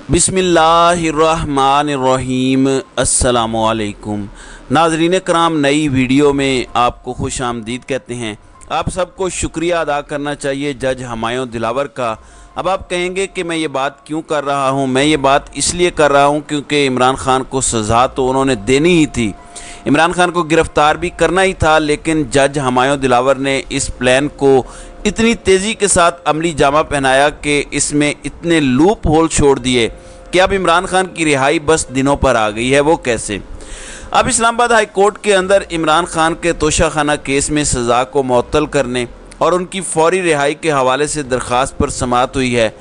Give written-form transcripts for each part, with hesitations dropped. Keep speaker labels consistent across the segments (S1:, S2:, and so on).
S1: बिस्मिल्लाहिर्रहमानिर्रहीम। अस्सलामुअलैकुम नाज़रीन कराम, नई वीडियो में आपको खुश आमदीद कहते हैं। आप सबको शुक्रिया अदा करना चाहिए जज हुमायूं दिलावर का। अब आप कहेंगे कि मैं ये बात क्यों कर रहा हूँ। मैं ये बात इसलिए कर रहा हूँ क्योंकि इमरान खान को सज़ा तो उन्होंने देनी ही थी, इमरान खान को गिरफ़्तार भी करना ही था, लेकिन जज हुमायूं दिलावर ने इस प्लान को इतनी तेज़ी के साथ अमली जामा पहनाया कि इसमें इतने लूप होल छोड़ दिए कि अब इमरान खान की रिहाई बस दिनों पर आ गई है। वो कैसे? अब इस्लामाबाद हाई कोर्ट के अंदर इमरान खान के तोशाखाना केस में सज़ा को मुअत्तल करने और उनकी फौरी रिहाई के हवाले से दरख्वास्त पर समाअत हुई है।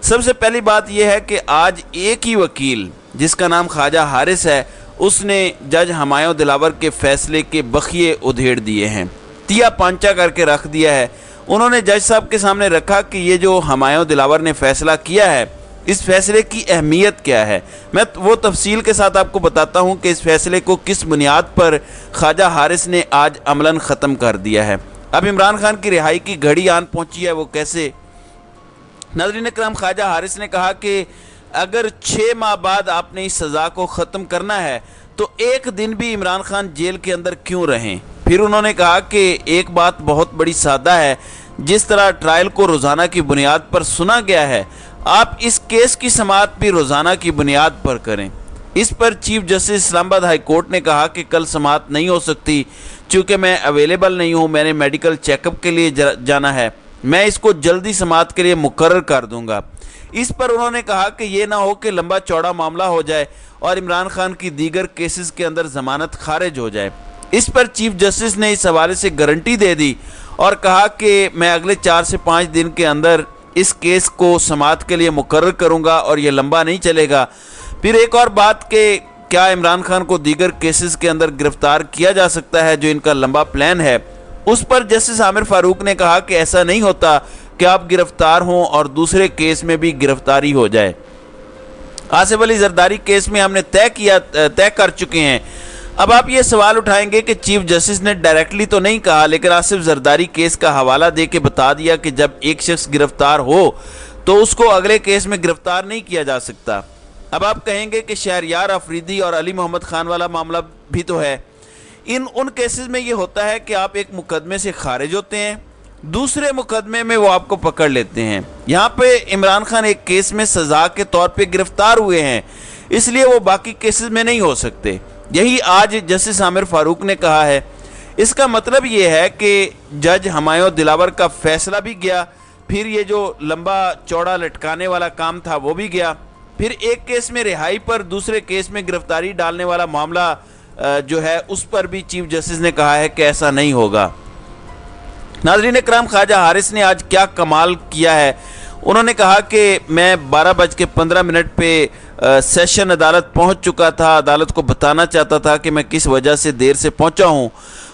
S1: सबसे पहली बात यह है कि आज एक ही वकील जिसका नाम ख्वाजा हारिस है, उसने जज हुमायूं दिलावर के फ़ैसले के बखिए उधेड़ दिए हैं, तिया पांचा करके रख दिया है। उन्होंने जज साहब के सामने रखा कि ये जो हुमायूं दिलावर ने फ़ैसला किया है, इस फ़ैसले की अहमियत क्या है। मैं वो तफसील के साथ आपको बताता हूँ कि इस फ़ैसले को किस बुनियाद पर ख्वाजा हारिस ने आज अमलन ख़त्म कर दिया है। अब इमरान खान की रिहाई की घड़ी आन पहुँची है। वो कैसे? नाज़रीन करम, ख्वाजा हारिस ने कहा कि अगर 6 माह बाद आपने इस सज़ा को ख़त्म करना है तो एक दिन भी इमरान खान जेल के अंदर क्यों रहें। फिर उन्होंने कहा कि एक बात बहुत बड़ी सादा है, जिस तरह ट्रायल को रोज़ाना की बुनियाद पर सुना गया है, आप इस केस की समाअत भी रोज़ाना की बुनियाद पर करें। इस पर chief justice Islamabad high court ने कहा कि कल समाअत नहीं हो सकती चूँकि मैं अवेलेबल नहीं हूँ, मैंने मेडिकल चेकअप के लिए जाना है, मैं इसको जल्दी समाअत के लिए मुकर्रर कर दूँगा। इस पर उन्होंने कहा कि ये ना हो कि लंबा चौड़ा मामला हो जाए और इमरान खान की दीगर केसेस के अंदर ज़मानत खारिज हो जाए। इस पर चीफ जस्टिस ने इस हवाले से गारंटी दे दी और कहा कि मैं अगले 4 से 5 दिन के अंदर इस केस को समाअत के लिए मुकर्रर करूंगा और ये लंबा नहीं चलेगा। फिर एक और बात कि क्या इमरान खान को दीगर केसेस के अंदर गिरफ्तार किया जा सकता है जो इनका लंबा प्लान है। उस पर जस्टिस आमिर फारूक ने कहा कि ऐसा नहीं होता कि आप गिरफ्तार हों और दूसरे केस में भी गिरफ्तारी हो जाए। आसिफ अली जरदारी केस में हमने तय कर चुके हैं। अब आप ये सवाल उठाएंगे कि चीफ जस्टिस ने डायरेक्टली तो नहीं कहा, लेकिन आसिफ जरदारी केस का हवाला दे के बता दिया कि जब एक शख्स गिरफ्तार हो तो उसको अगले केस में गिरफ्तार नहीं किया जा सकता। अब आप कहेंगे कि शहरयार अफरीदी और अली मोहम्मद खान वाला मामला भी तो है। उन केसेस में ये होता है कि आप एक मुकदमे से खारिज होते हैं, दूसरे मुकदमे में वो आपको पकड़ लेते हैं। यहाँ पे इमरान खान एक केस में सज़ा के तौर पे गिरफ्तार हुए हैं, इसलिए वो बाकी केसेस में नहीं हो सकते। यही आज जस्टिस आमिर फारूक ने कहा है। इसका मतलब ये है कि जज हुमायूं दिलावर का फ़ैसला भी गया, फिर ये जो लंबा चौड़ा लटकाने वाला काम था वो भी गया, फिर एक केस में रिहाई पर दूसरे केस में गिरफ्तारी डालने वाला मामला जो है उस पर भी चीफ जस्टिस ने कहा है कि ऐसा नहीं होगा। नाज़रीन करम, ख्वाजा हारिस ने आज क्या कमाल किया है। उन्होंने कहा कि मैं 12:15 पे सेशन अदालत पहुंच चुका था, अदालत को बताना चाहता था कि मैं किस वजह से देर से पहुंचा हूं।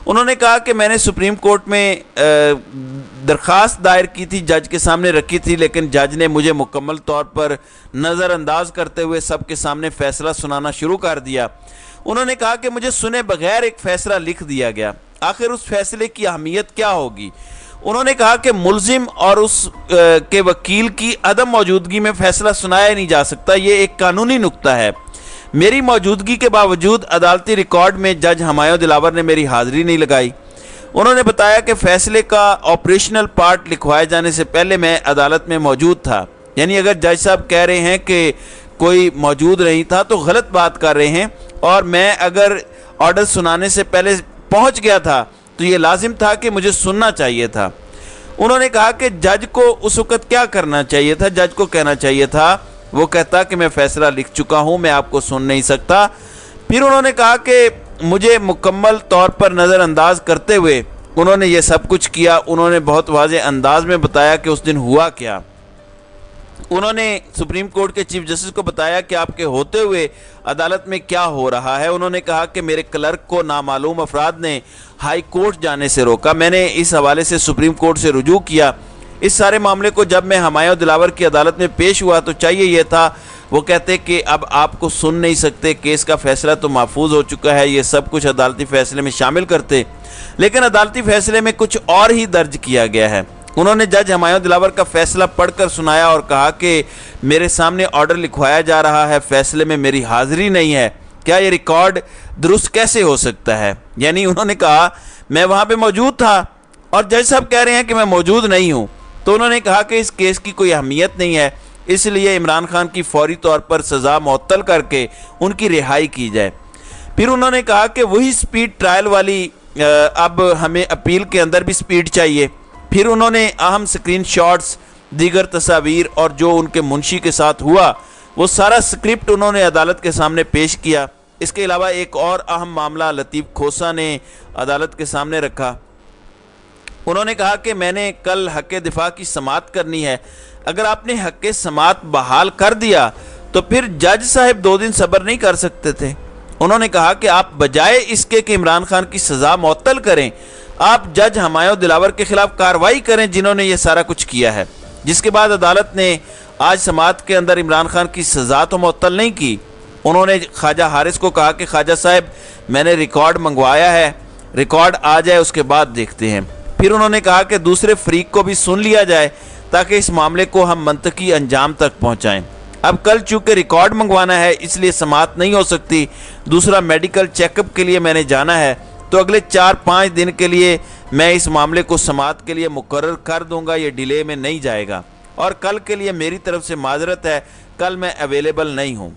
S1: उन्होंने कहा कि मैंने सुप्रीम कोर्ट में दरख्वास्त दायर की थी, जज के सामने रखी थी, लेकिन जज ने मुझे मुकम्मल तौर पर नज़रअंदाज करते हुए सबके सामने फ़ैसला सुनाना शुरू कर दिया। उन्होंने कहा कि मुझे सुने बगैर एक फ़ैसला लिख दिया गया, आखिर उस फैसले की अहमियत क्या होगी। उन्होंने कहा कि मुल्जिम और उस के वकील की अदम मौजूदगी में फ़ैसला सुनाया नहीं जा सकता, ये एक कानूनी नुक्ता है। मेरी मौजूदगी के बावजूद अदालती रिकॉर्ड में जज हुमायूं दिलावर ने मेरी हाज़िरी नहीं लगाई। उन्होंने बताया कि फ़ैसले का ऑपरेशनल पार्ट लिखवाए जाने से पहले मैं अदालत में मौजूद था। यानी अगर जज साहब कह रहे हैं कि कोई मौजूद नहीं था तो गलत बात कर रहे हैं, और मैं अगर ऑर्डर सुनाने से पहले पहुंच गया था तो ये लाजिम था कि मुझे सुनना चाहिए था। उन्होंने कहा कि जज को उस वक़्त क्या करना चाहिए था, जज को कहना चाहिए था, वो कहता कि मैं फ़ैसला लिख चुका हूँ, मैं आपको सुन नहीं सकता। फिर उन्होंने कहा कि मुझे मुकम्मल तौर पर नज़रअंदाज करते हुए उन्होंने ये सब कुछ किया। उन्होंने बहुत वाज़ेह अंदाज में बताया कि उस दिन हुआ क्या। उन्होंने सुप्रीम कोर्ट के चीफ जस्टिस को बताया कि आपके होते हुए अदालत में क्या हो रहा है। उन्होंने कहा कि मेरे क्लर्क को नामालूम अफराद ने हाई कोर्ट जाने से रोका। मैंने इस हवाले से सुप्रीम कोर्ट से रुजू किया। इस सारे मामले को जब मैं हुमायूं दिलावर की अदालत में पेश हुआ तो चाहिए यह था, वो कहते कि अब आपको सुन नहीं सकते, केस का फ़ैसला तो महफूज हो चुका है, ये सब कुछ अदालती फ़ैसले में शामिल करते, लेकिन अदालती फ़ैसले में कुछ और ही दर्ज किया गया है। उन्होंने जज हमायूं दिलावर का फैसला पढ़कर सुनाया और कहा कि मेरे सामने ऑर्डर लिखवाया जा रहा है, फैसले में मेरी हाजिरी नहीं है, क्या ये रिकॉर्ड दुरुस्त कैसे हो सकता है। यानी उन्होंने कहा मैं वहाँ पे मौजूद था और जज साहब कह रहे हैं कि मैं मौजूद नहीं हूँ। तो उन्होंने कहा कि इस केस की कोई अहमियत नहीं है, इसलिए इमरान खान की फौरी तौर पर सज़ा मुअत्तल करके उनकी रिहाई की जाए। फिर उन्होंने कहा कि वही स्पीड ट्रायल वाली अब हमें अपील के अंदर भी स्पीड चाहिए। फिर उन्होंने अहम स्क्रीन शॉट्स, दीगर तस्वीर और जो उनके मुंशी के साथ हुआ वो सारा स्क्रिप्ट उन्होंने अदालत के सामने पेश किया। इसके अलावा एक और अहम मामला लतीफ़ खोसा ने अदालत के सामने रखा। उन्होंने कहा कि मैंने कल हक़ दिफा की समाअत करनी है, अगर आपने हक़ समाअत बहाल कर दिया तो फिर जज साहब 2 दिन सब्र नहीं कर सकते थे। उन्होंने कहा कि आप बजाय इसके कि इमरान खान की सज़ा मुअत्तल करें, आप जज हमायूं दिलावर के खिलाफ कार्रवाई करें जिन्होंने ये सारा कुछ किया है। जिसके बाद अदालत ने आज समाअत के अंदर इमरान खान की सज़ा तो मुअत्तल नहीं की। उन्होंने ख्वाजा हारिस को कहा कि ख्वाजा साहब मैंने रिकॉर्ड मंगवाया है, रिकॉर्ड आ जाए उसके बाद देखते हैं। फिर उन्होंने कहा कि दूसरे फरीक को भी सुन लिया जाए ताकि इस मामले को हम मंतकी अंजाम तक पहुँचाएँ। अब कल चूँकि रिकॉर्ड मंगवाना है इसलिए समाअत नहीं हो सकती, दूसरा मेडिकल चेकअप के लिए मैंने जाना है, तो अगले 4-5 दिन के लिए मैं इस मामले को समाअत के लिए मुकर्रर कर दूंगा, ये डिले में नहीं जाएगा। और कल के लिए मेरी तरफ से माजरत है, कल मैं अवेलेबल नहीं हूँ।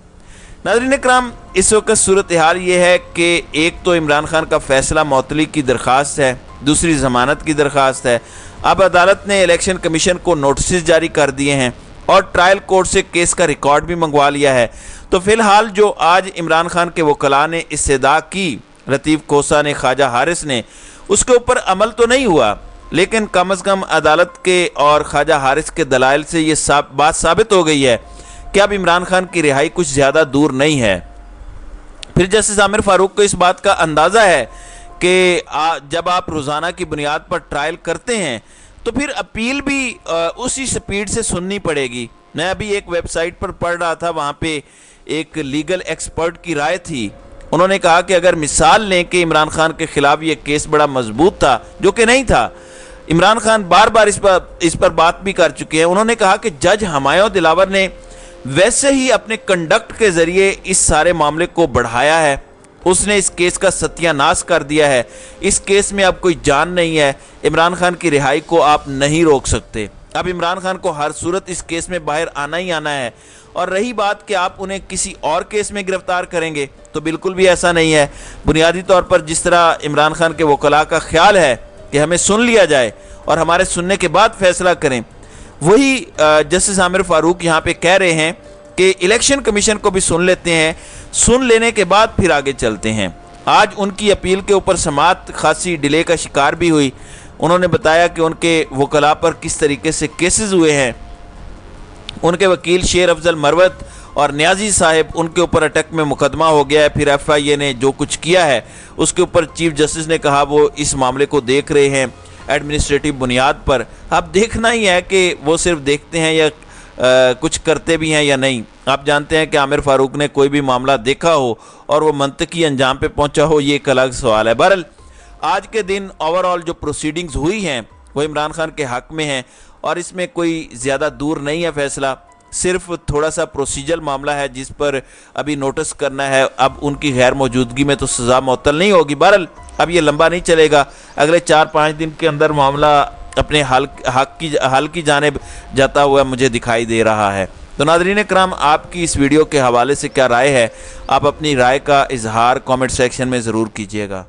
S1: नाज़रीन कराम, इस वक्त सूरत हाल ये है कि एक तो इमरान खान का फैसला मुअत्तली की दरख्वास्त है, दूसरी ज़मानत की दरख्वास्त है। अब अदालत ने इलेक्शन कमीशन को नोटिस जारी कर दिए हैं और ट्रायल कोर्ट से केस का रिकॉर्ड भी मंगवा लिया है। तो फ़िलहाल जो आज इमरान खान के वकला ने इस्तदा की, लतीफ़ खोसा ने, ख्वाजा हारिस ने, उसके ऊपर अमल तो नहीं हुआ, लेकिन कम अज़ कम अदालत के और ख्वाजा हारिस के दलाइल से ये बात साबित हो गई है कि अब इमरान खान की रिहाई कुछ ज़्यादा दूर नहीं है। फिर जस्टिस आमिर फ़ारूक को इस बात का अंदाज़ा है कि जब आप रोज़ाना की बुनियाद पर ट्रायल करते हैं तो फिर अपील भी उसी स्पीड से सुननी पड़ेगी। मैं अभी एक वेबसाइट पर पढ़ रहा था, वहाँ पे एक लीगल एक्सपर्ट की राय थी। उन्होंने कहा कि अगर मिसाल लें कि इमरान खान के ख़िलाफ़ ये केस बड़ा मजबूत था, जो कि नहीं था, इमरान खान बार बार इस पर बात भी कर चुके हैं। उन्होंने कहा कि जज हमायूं दिलावर ने वैसे ही अपने कंडक्ट के ज़रिए इस सारे मामले को बढ़ाया है, उसने इस केस का सत्यानाश कर दिया है। इस केस में अब कोई जान नहीं है, इमरान खान की रिहाई को आप नहीं रोक सकते। अब इमरान खान को हर सूरत इस केस में बाहर आना ही आना है। और रही बात कि आप उन्हें किसी और केस में गिरफ्तार करेंगे, तो बिल्कुल भी ऐसा नहीं है। बुनियादी तौर पर जिस तरह इमरान खान के वकला का ख्याल है कि हमें सुन लिया जाए और हमारे सुनने के बाद फैसला करें, वही जस्टिस आमिर फ़ारूक यहाँ पे कह रहे हैं कि इलेक्शन कमीशन को भी सुन लेते हैं, सुन लेने के बाद फिर आगे चलते हैं। आज उनकी अपील के ऊपर समाअत खासी डिले का शिकार भी हुई। उन्होंने बताया कि उनके वकला पर किस तरीके से केसेस हुए हैं। उनके वकील शेर अफजल मरवत और न्याजी साहब, उनके ऊपर अटक में मुकदमा हो गया है। फिर FIA ने जो कुछ किया है उसके ऊपर चीफ जस्टिस ने कहा वो इस मामले को देख रहे हैं एडमिनिस्ट्रेटिव बुनियाद पर। अब देखना ही है कि वो सिर्फ देखते हैं या कुछ करते भी हैं या नहीं। आप जानते हैं कि आमिर फ़ारूक ने कोई भी मामला देखा हो और वो मंतकी अंजाम पे पहुंचा हो, ये एक अलग सवाल है। बहरहाल आज के दिन ओवरऑल जो प्रोसीडिंग्स हुई हैं वो इमरान खान के हक़ में हैं और इसमें कोई ज़्यादा दूर नहीं है फैसला, सिर्फ थोड़ा सा प्रोसीजर मामला है जिस पर अभी नोटिस करना है। अब उनकी गैर मौजूदगी में तो सज़ा मुअत्तल नहीं होगी। बहरहाल अब ये लंबा नहीं चलेगा, अगले 4-5 दिन के अंदर मामला अपने हल की जानिब जाता हुआ मुझे दिखाई दे रहा है। तो नाज़रीन कराम, आपकी इस वीडियो के हवाले से क्या राय है, आप अपनी राय का इजहार कमेंट सेक्शन में ज़रूर कीजिएगा।